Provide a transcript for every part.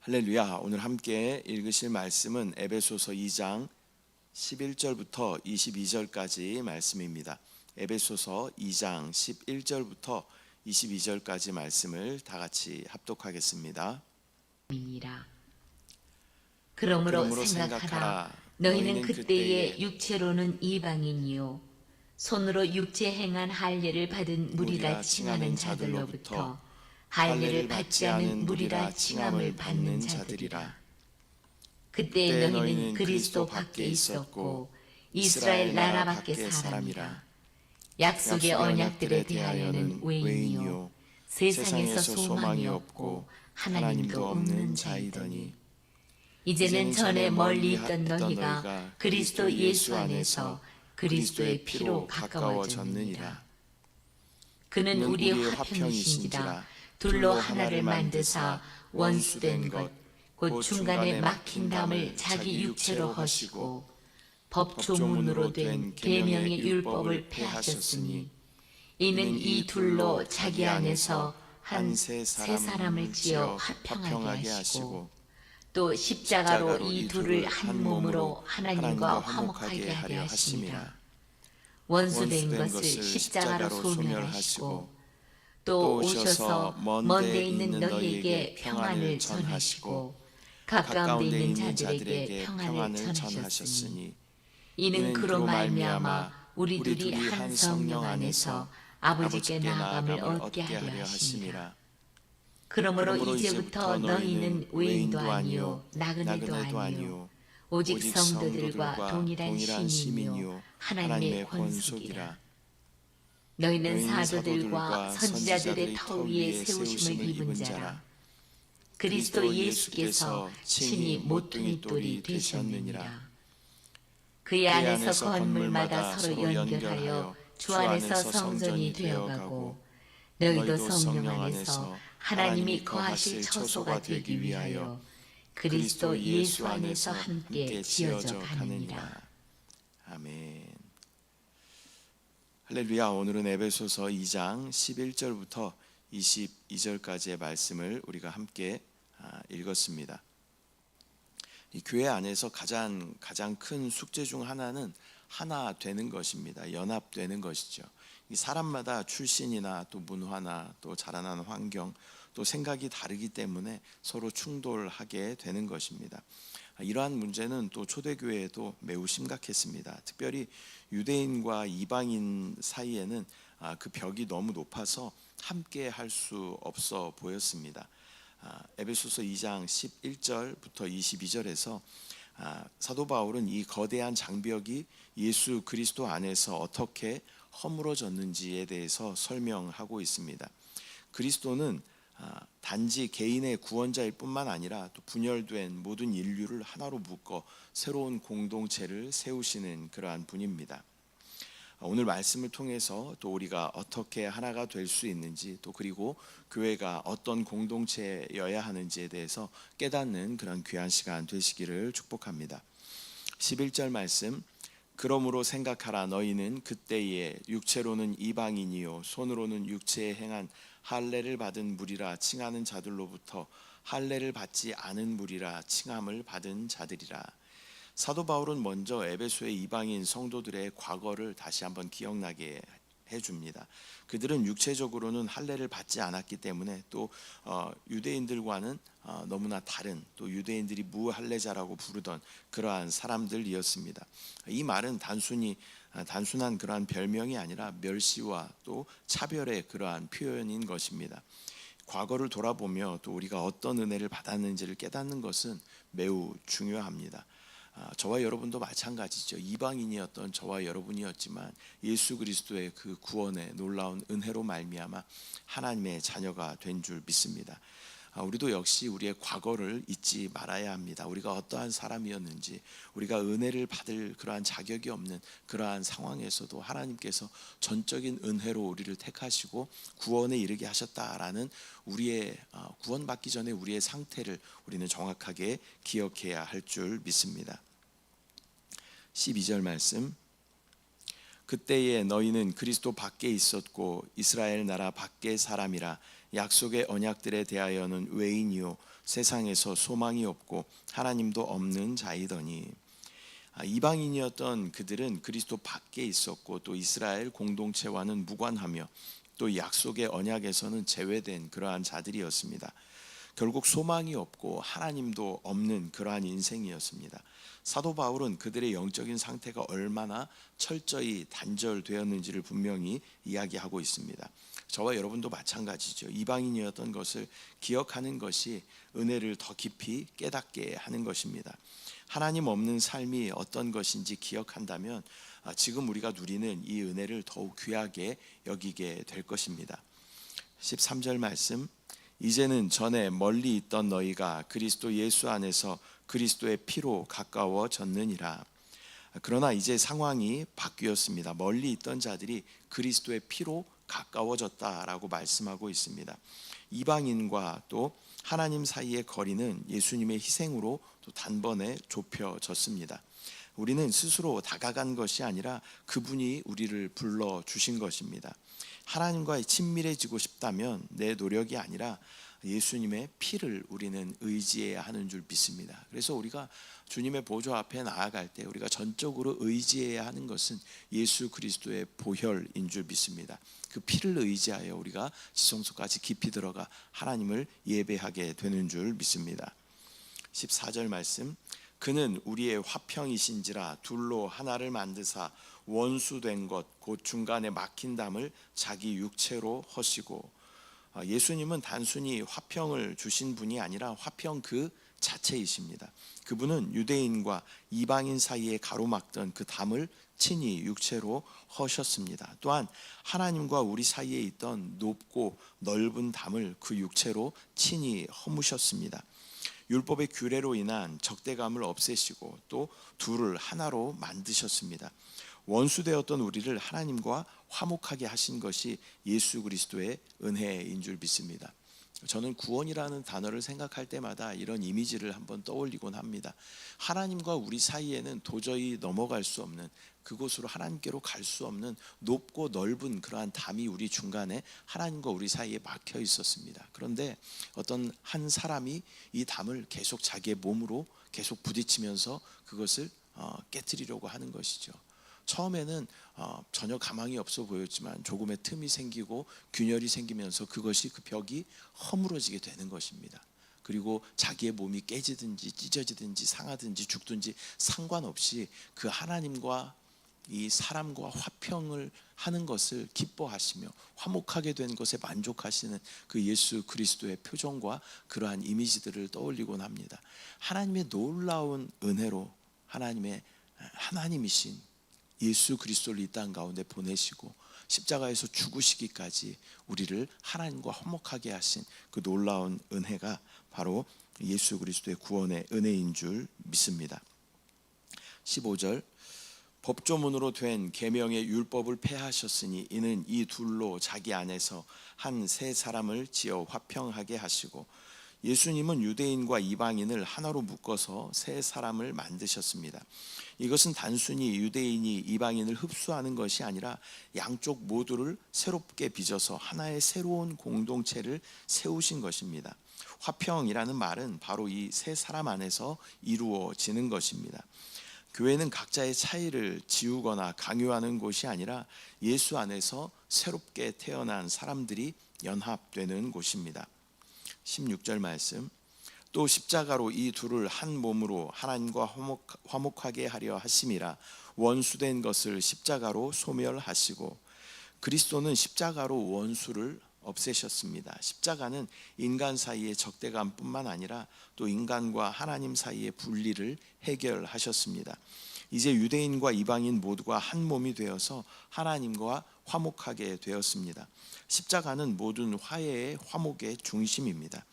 할렐루야. 오늘 함께 읽으실 말씀은 에베소서 2장 11절부터 22절까지 말씀입니다. 에베소서 2장 11절부터 22절까지 말씀을 다 같이 합독하겠습니다. 그러므로 생각하라. 너희는 그때에 육체로는 이방인이요 손으로 육체 행한 할례를 받은 무리라 칭하는 자들로부터 할례를 받지 않은 무리라 칭함을 받는 자들이라. 그때 너희는 그리스도 밖에 있었고 이스라엘 나라 밖의 사람이라. 약속의 언약들에 대하여는 외인이요 세상에서 소망이 없고 하나님도 없는 자이더니 이제는 전에 멀리 있던 너희가 그리스도 예수 안에서 그리스도의 피로 가까워졌느니라. 그는 우리의 화평이신지라 둘로 하나를 만드사 원수된 것 곧 중간에 막힌 담을 자기 육체로 허시고 법조문으로 된 계명의 율법을 폐하셨으니 이는 이 둘로 자기 안에서 한 세 사람을 지어 화평하게 하시고 또 십자가로 이 둘을 한 몸으로 하나님과 화목하게 하려 하심이라. 원수된 것을 십자가로 소멸하시고 또 오셔서 먼 데 있는 너희에게 평안을 전하시고 가까운 데 있는 자들에게 평안을 전하셨으니 이는 그로 말미암아 우리들이 한 성령 안에서 아버지께 나아감을 얻게 하려 하심이라. 그러므로 이제부터 너희는 외인도 아니요 나그네도 아니요 오직 성도들과 동일한 시민이요 하나님의 권속이라. 너희는 사도들과 선지자들의 터 위에 세우심을 입은 자라. 그리스도 예수께서 친히 모퉁이 돌이 되셨느니라. 그의 안에서 건물마다 서로 연결하여 주 안에서 성전이 되어가고 너희도 성령 안에서 하나님이 거하실 처소가 되기 위하여 그리스도 예수 안에서 함께 지어져 가느니라. 아멘. 할렐루야. 오늘은 에베소서 2장 11절부터 22절까지의 말씀을 우리가 함께 읽었습니다. 이 교회 안에서 가장 큰 숙제 중 하나는 하나 되는 것입니다. 연합되는 것이죠. 이 사람마다 출신이나 또 문화나 또 자라난 환경 또 생각이 다르기 때문에 서로 충돌하게 되는 것입니다. 이러한 문제는 또 초대교회에도 매우 심각했습니다. 특별히 유대인과 이방인 사이에는 그 벽이 너무 높아서 함께 할 수 없어 보였습니다. 에베소서 2장 11절부터 22절에서 사도 바울은 이 거대한 장벽이 예수 그리스도 안에서 어떻게 허물어졌는지에 대해서 설명하고 있습니다. 그리스도는 단지 개인의 구원자일 뿐만 아니라 또 분열된 모든 인류를 하나로 묶어 새로운 공동체를 세우시는 그러한 분입니다. 오늘 말씀을 통해서 또 우리가 어떻게 하나가 될 수 있는지 또 그리고 교회가 어떤 공동체여야 하는지에 대해서 깨닫는 그런 귀한 시간 되시기를 축복합니다. 11절 말씀, 그러므로 생각하라. 너희는 그때에 육체로는 이방인이요 손으로는 육체에 행한 할례를 받은 무리라 칭하는 자들로부터 할례를 받지 않은 무리라 칭함을 받은 자들이라. 사도 바울은 먼저 에베소의 이방인 성도들의 과거를 다시 한번 기억나게 해줍니다. 그들은 육체적으로는 할례를 받지 않았기 때문에 또 유대인들과는 너무나 다른 또 유대인들이 무할례자라고 부르던 그러한 사람들이었습니다. 이 말은 단순한 그러한 별명이 아니라 멸시와 또 차별의 그러한 표현인 것입니다. 과거를 돌아보며 또 우리가 어떤 은혜를 받았는지를 깨닫는 것은 매우 중요합니다. 저와 여러분도 마찬가지죠. 이방인이었던 저와 여러분이었지만 예수 그리스도의 그 구원의 놀라운 은혜로 말미암아 하나님의 자녀가 된 줄 믿습니다. 우리도 역시 우리의 과거를 잊지 말아야 합니다. 우리가 어떠한 사람이었는지, 우리가 은혜를 받을 그러한 자격이 없는 그러한 상황에서도 하나님께서 전적인 은혜로 우리를 택하시고 구원에 이르게 하셨다라는 우리의 구원받기 전에 우리의 상태를 우리는 정확하게 기억해야 할 줄 믿습니다. 12절 말씀, 그때에 너희는 그리스도 밖에 있었고 이스라엘 나라 밖의 사람이라. 약속의 언약들에 대하여는 외인이요 세상에서 소망이 없고 하나님도 없는 자이더니. 이방인이었던 그들은 그리스도 밖에 있었고 또 이스라엘 공동체와는 무관하며 또 약속의 언약에서는 제외된 그러한 자들이었습니다. 결국 소망이 없고 하나님도 없는 그러한 인생이었습니다. 사도 바울은 그들의 영적인 상태가 얼마나 철저히 단절되었는지를 분명히 이야기하고 있습니다. 저와 여러분도 마찬가지죠. 이방인이었던 것을 기억하는 것이 은혜를 더 깊이 깨닫게 하는 것입니다. 하나님 없는 삶이 어떤 것인지 기억한다면 지금 우리가 누리는 이 은혜를 더욱 귀하게 여기게 될 것입니다. 13절 말씀, 이제는 전에 멀리 있던 너희가 그리스도 예수 안에서 그리스도의 피로 가까워졌느니라. 그러나 이제 상황이 바뀌었습니다. 멀리 있던 자들이 그리스도의 피로 가까워졌다라고 말씀하고 있습니다. 이방인과 또 하나님 사이의 거리는 예수님의 희생으로 또 단번에 좁혀졌습니다. 우리는 스스로 다가간 것이 아니라 그분이 우리를 불러주신 것입니다. 하나님과 친밀해지고 싶다면 내 노력이 아니라 예수님의 피를 우리는 의지해야 하는 줄 믿습니다. 그래서 우리가 주님의 보좌 앞에 나아갈 때 우리가 전적으로 의지해야 하는 것은 예수 그리스도의 보혈인 줄 믿습니다. 그 피를 의지하여 우리가 지성소까지 깊이 들어가 하나님을 예배하게 되는 줄 믿습니다. 14절 말씀, 그는 우리의 화평이신지라 둘로 하나를 만드사 원수된 것 곧 중간에 막힌 담을 자기 육체로 허시고. 예수님은 단순히 화평을 주신 분이 아니라 화평 그 자체이십니다. 그분은 유대인과 이방인 사이에 가로막던 그 담을 친히 육체로 허셨습니다. 또한 하나님과 우리 사이에 있던 높고 넓은 담을 그 육체로 친히 허무셨습니다. 율법의 규례로 인한 적대감을 없애시고 또 둘을 하나로 만드셨습니다. 원수되었던 우리를 하나님과 화목하게 하신 것이 예수 그리스도의 은혜인 줄 믿습니다. 저는 구원이라는 단어를 생각할 때마다 이런 이미지를 한번 떠올리곤 합니다. 하나님과 우리 사이에는 도저히 넘어갈 수 없는, 그곳으로 하나님께로 갈 수 없는 높고 넓은 그러한 담이 우리 중간에 하나님과 우리 사이에 막혀 있었습니다. 그런데 어떤 한 사람이 이 담을 계속 자기의 몸으로 계속 부딪히면서 그것을 깨트리려고 하는 것이죠. 처음에는 전혀 가망이 없어 보였지만 조금의 틈이 생기고 균열이 생기면서 그것이 그 벽이 허물어지게 되는 것입니다. 그리고 자기의 몸이 깨지든지 찢어지든지 상하든지 죽든지 상관없이 그 하나님과 이 사람과 화평을 하는 것을 기뻐하시며 화목하게 된 것에 만족하시는 그 예수 그리스도의 표정과 그러한 이미지들을 떠올리곤 합니다. 하나님의 놀라운 은혜로 하나님이신 예수 그리스도를 이 땅 가운데 보내시고 십자가에서 죽으시기까지 우리를 하나님과 화목하게 하신 그 놀라운 은혜가 바로 예수 그리스도의 구원의 은혜인 줄 믿습니다. 15절, 법조문으로 된 계명의 율법을 폐하셨으니 이는 이 둘로 자기 안에서 한 세 사람을 지어 화평하게 하시고. 예수님은 유대인과 이방인을 하나로 묶어서 세 사람을 만드셨습니다. 이것은 단순히 유대인이 이방인을 흡수하는 것이 아니라 양쪽 모두를 새롭게 빚어서 하나의 새로운 공동체를 세우신 것입니다. 화평이라는 말은 바로 이 세 사람 안에서 이루어지는 것입니다. 교회는 각자의 차이를 지우거나 강요하는 곳이 아니라 예수 안에서 새롭게 태어난 사람들이 연합되는 곳입니다. 16절 말씀, 또 십자가로 이 둘을 한 몸으로 하나님과 화목하게 하려 하심이라 원수된 것을 십자가로 소멸하시고. 그리스도는 십자가로 원수를 없애셨습니다. 십자가는 인간 사이의 적대감뿐만 아니라 또 인간과 하나님 사이의 분리를 해결하셨습니다. 이제 유대인과 이방인 모두가 한 몸이 되어서 하나님과 화목하게 되었습니다. 십자가는 모든 화해의 화목의 중심입니다.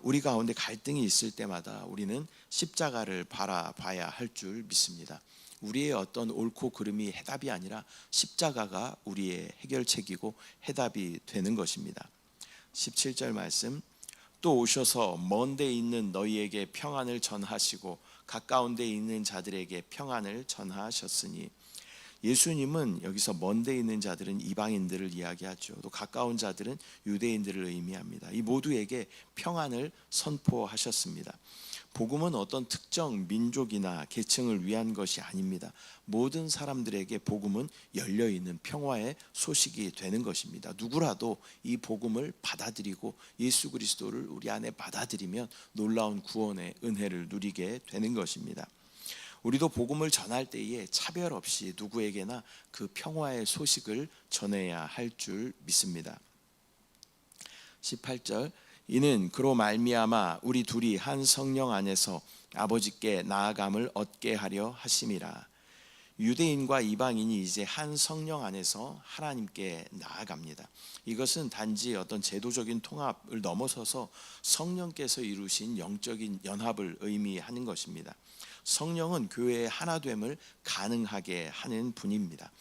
우리 가운데 갈등이 있을 때마다 우리는 십자가를 바라봐야 할 줄 믿습니다. 우리의 어떤 옳고 그름이 해답이 아니라 십자가가 우리의 해결책이고 해답이 되는 것입니다. 17절 말씀, 또 오셔서 먼 데 있는 너희에게 평안을 전하시고 가까운 데 있는 자들에게 평안을 전하셨으니. 예수님은 여기서 먼데 있는 자들은 이방인들을 이야기하죠. 또 가까운 자들은 유대인들을 의미합니다. 이 모두에게 평안을 선포하셨습니다. 복음은 어떤 특정 민족이나 계층을 위한 것이 아닙니다. 모든 사람들에게 복음은 열려있는 평화의 소식이 되는 것입니다. 누구라도 이 복음을 받아들이고 예수 그리스도를 우리 안에 받아들이면 놀라운 구원의 은혜를 누리게 되는 것입니다. 우리도 복음을 전할 때에 차별 없이 누구에게나 그 평화의 소식을 전해야 할 줄 믿습니다. 18절, 이는 그로 말미암아 우리 둘이 한 성령 안에서 아버지께 나아감을 얻게 하려 하심이라. 유대인과 이방인이 이제 한 성령 안에서 하나님께 나아갑니다. 이것은 단지 어떤 제도적인 통합을 넘어서서 성령께서 이루신 영적인 연합을 의미하는 것입니다. 성령은 교회의 하나됨을 가능하게 하는 분입니다.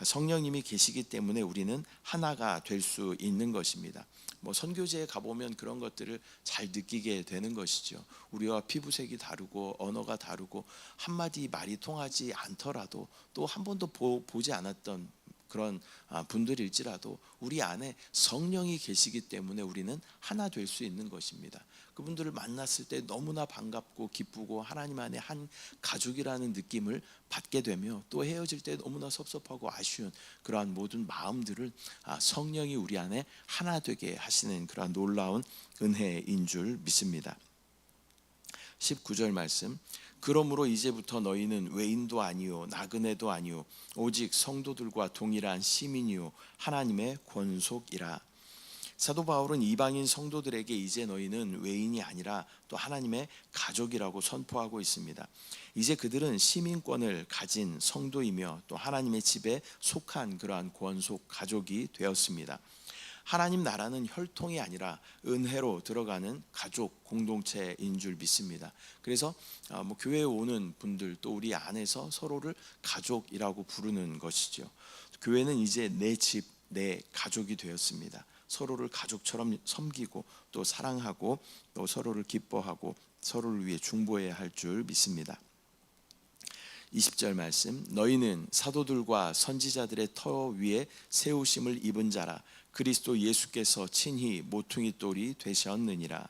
성령님이 계시기 때문에 우리는 하나가 될 수 있는 것입니다. 선교제에 가보면 그런 것들을 잘 느끼게 되는 것이죠. 우리와 피부색이 다르고 언어가 다르고 한마디 말이 통하지 않더라도 또 한 번도 보지 않았던 그런 분들일지라도 우리 안에 성령이 계시기 때문에 우리는 하나 될 수 있는 것입니다. 그분들을 만났을 때 너무나 반갑고 기쁘고 하나님 안에 한 가족이라는 느낌을 받게 되며 또 헤어질 때 너무나 섭섭하고 아쉬운 그러한 모든 마음들을 성령이 우리 안에 하나 되게 하시는 그러한 놀라운 은혜인 줄 믿습니다. 19절 말씀, 그러므로 이제부터 너희는 외인도 아니요 나그네도 아니요 오직 성도들과 동일한 시민이요 하나님의 권속이라. 사도 바울은 이방인 성도들에게 이제 너희는 외인이 아니라 또 하나님의 가족이라고 선포하고 있습니다. 이제 그들은 시민권을 가진 성도이며 또 하나님의 집에 속한 그러한 권속 가족이 되었습니다. 하나님 나라는 혈통이 아니라 은혜로 들어가는 가족 공동체인 줄 믿습니다. 그래서 교회에 오는 분들 또 우리 안에서 서로를 가족이라고 부르는 것이죠. 교회는 이제 내 집, 내 가족이 되었습니다. 서로를 가족처럼 섬기고 또 사랑하고 또 서로를 기뻐하고 서로를 위해 중보해야 할 줄 믿습니다. 20절 말씀, 너희는 사도들과 선지자들의 터 위에 세우심을 입은 자라. 그리스도 예수께서 친히 모퉁이 돌이 되셨느니라.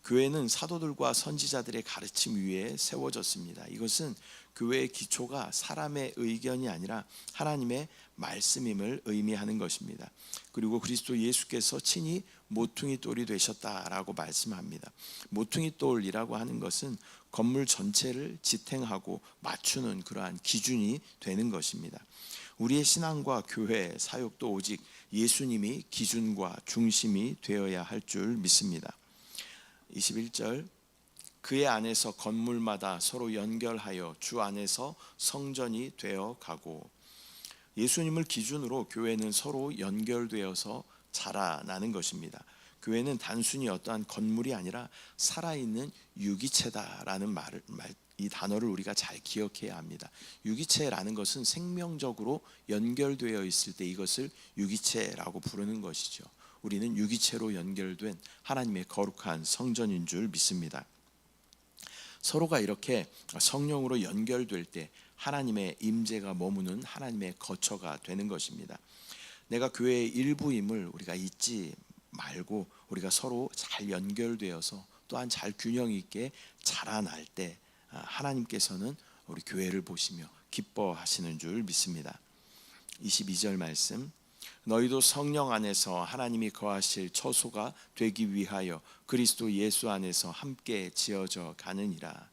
교회는 사도들과 선지자들의 가르침 위에 세워졌습니다. 이것은 교회의 기초가 사람의 의견이 아니라 하나님의 말씀임을 의미하는 것입니다. 그리고 그리스도 예수께서 친히 모퉁이 돌이 되셨다라고 말씀합니다. 모퉁이 돌이라고 하는 것은 건물 전체를 지탱하고 맞추는 그러한 기준이 되는 것입니다. 우리의 신앙과 교회 사역도 오직 예수님이 기준과 중심이 되어야 할 줄 믿습니다. 21절, 그의 안에서 건물마다 서로 연결하여 주 안에서 성전이 되어 가고. 예수님을 기준으로 교회는 서로 연결되어서 자라나는 것입니다. 교회는 단순히 어떠한 건물이 아니라 살아있는 유기체다라는 이 단어를 우리가 잘 기억해야 합니다. 유기체라는 것은 생명적으로 연결되어 있을 때 이것을 유기체라고 부르는 것이죠. 우리는 유기체로 연결된 하나님의 거룩한 성전인 줄 믿습니다. 서로가 이렇게 성령으로 연결될 때 하나님의 임재가 머무는 하나님의 거처가 되는 것입니다. 내가 교회의 일부임을 우리가 잊지 말고 우리가 서로 잘 연결되어서 또한 잘 균형 있게 자라날 때 하나님께서는 우리 교회를 보시며 기뻐하시는 줄 믿습니다. 22절 말씀, 너희도 성령 안에서 하나님이 거하실 처소가 되기 위하여 그리스도 예수 안에서 함께 지어져 가느니라.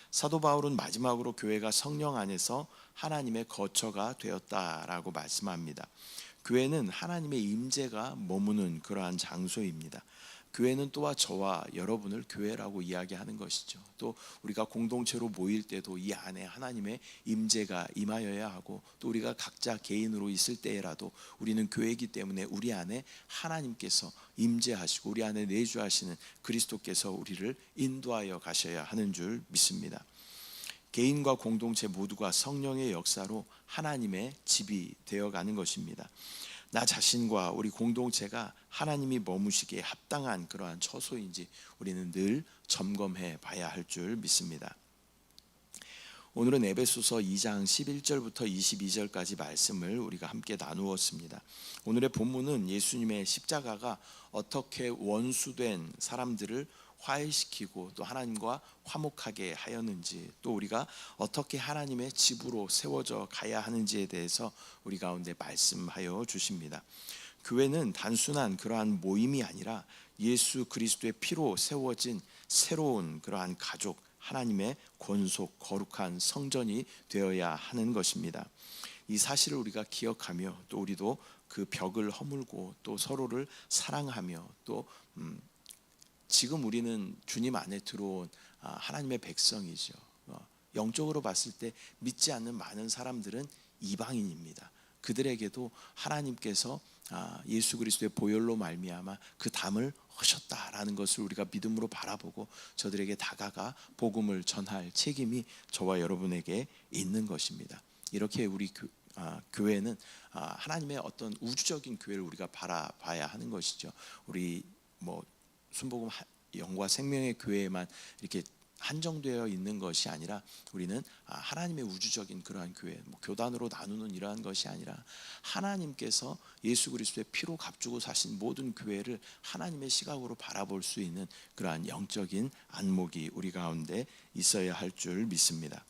사도 바울은 마지막으로 교회가 성령 안에서 하나님의 거처가 되었다라고 말씀합니다. 교회는 하나님의 임재가 머무는 그러한 장소입니다. 교회는 또한 저와 여러분을 교회라고 이야기하는 것이죠. 또 우리가 공동체로 모일 때도 이 안에 하나님의 임재가 임하여야 하고 또 우리가 각자 개인으로 있을 때라도 우리는 교회이기 때문에 우리 안에 하나님께서 임재하시고 우리 안에 내주하시는 그리스도께서 우리를 인도하여 가셔야 하는 줄 믿습니다. 개인과 공동체 모두가 성령의 역사로 하나님의 집이 되어가는 것입니다. 나 자신과 우리 공동체가 하나님이 머무시기에 합당한 그러한 처소인지 우리는 늘 점검해 봐야 할 줄 믿습니다. 오늘은 에베소서 2장 11절부터 22절까지 말씀을 우리가 함께 나누었습니다. 오늘의 본문은 예수님의 십자가가 어떻게 원수된 사람들을 화해시키고 또 하나님과 화목하게 하였는지, 또 우리가 어떻게 하나님의 집으로 세워져 가야 하는지에 대해서 우리 가운데 말씀하여 주십니다. 교회는 단순한 그러한 모임이 아니라 예수 그리스도의 피로 세워진 새로운 그러한 가족, 하나님의 권속 거룩한 성전이 되어야 하는 것입니다. 이 사실을 우리가 기억하며 또 우리도 그 벽을 허물고 또 서로를 사랑하며 또 지금 우리는 주님 안에 들어온 하나님의 백성이죠. 영적으로 봤을 때 믿지 않는 많은 사람들은 이방인입니다. 그들에게도 하나님께서 예수 그리스도의 보혈로 말미암아 그 담을 하셨다라는 것을 우리가 믿음으로 바라보고 저들에게 다가가 복음을 전할 책임이 저와 여러분에게 있는 것입니다. 이렇게 우리 교회는 하나님의 어떤 우주적인 교회를 우리가 바라봐야 하는 것이죠. 우리 순복음 영과 생명의 교회에만 이렇게 한정되어 있는 것이 아니라 우리는 하나님의 우주적인 그러한 교회, 교단으로 나누는 이러한 것이 아니라 하나님께서 예수 그리스도의 피로 값주고 사신 모든 교회를 하나님의 시각으로 바라볼 수 있는 그러한 영적인 안목이 우리 가운데 있어야 할 줄 믿습니다.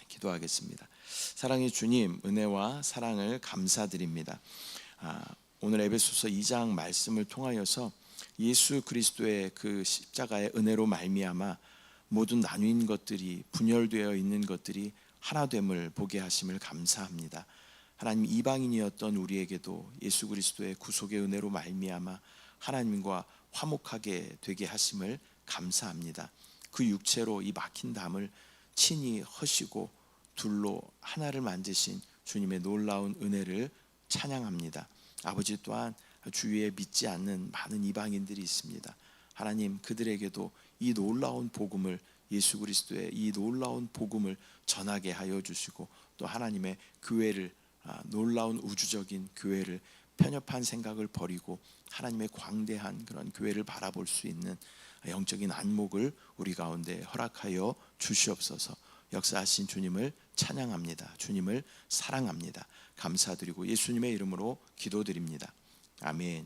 기도하겠습니다. 사랑의 주님, 은혜와 사랑을 감사드립니다. 오늘 에베소서 2장 말씀을 통하여서 예수 그리스도의 그 십자가의 은혜로 말미암아 모든 나뉜 것들이, 분열되어 있는 것들이 하나됨을 보게 하심을 감사합니다. 하나님, 이방인이었던 우리에게도 예수 그리스도의 구속의 은혜로 말미암아 하나님과 화목하게 되게 하심을 감사합니다. 그 육체로 이 막힌 담을 친히 허시고 둘로 하나를 만드신 주님의 놀라운 은혜를 찬양합니다. 아버지, 또한 주위에 믿지 않는 많은 이방인들이 있습니다. 하나님, 그들에게도 이 놀라운 복음을, 예수 그리스도의 이 놀라운 복음을 전하게 하여 주시고, 또 하나님의 교회를, 놀라운 우주적인 교회를 편협한 생각을 버리고 하나님의 광대한 그런 교회를 바라볼 수 있는 영적인 안목을 우리 가운데 허락하여 주시옵소서. 역사하신 주님을 찬양합니다. 주님을 사랑합니다. 감사드리고 예수님의 이름으로 기도드립니다. 아멘.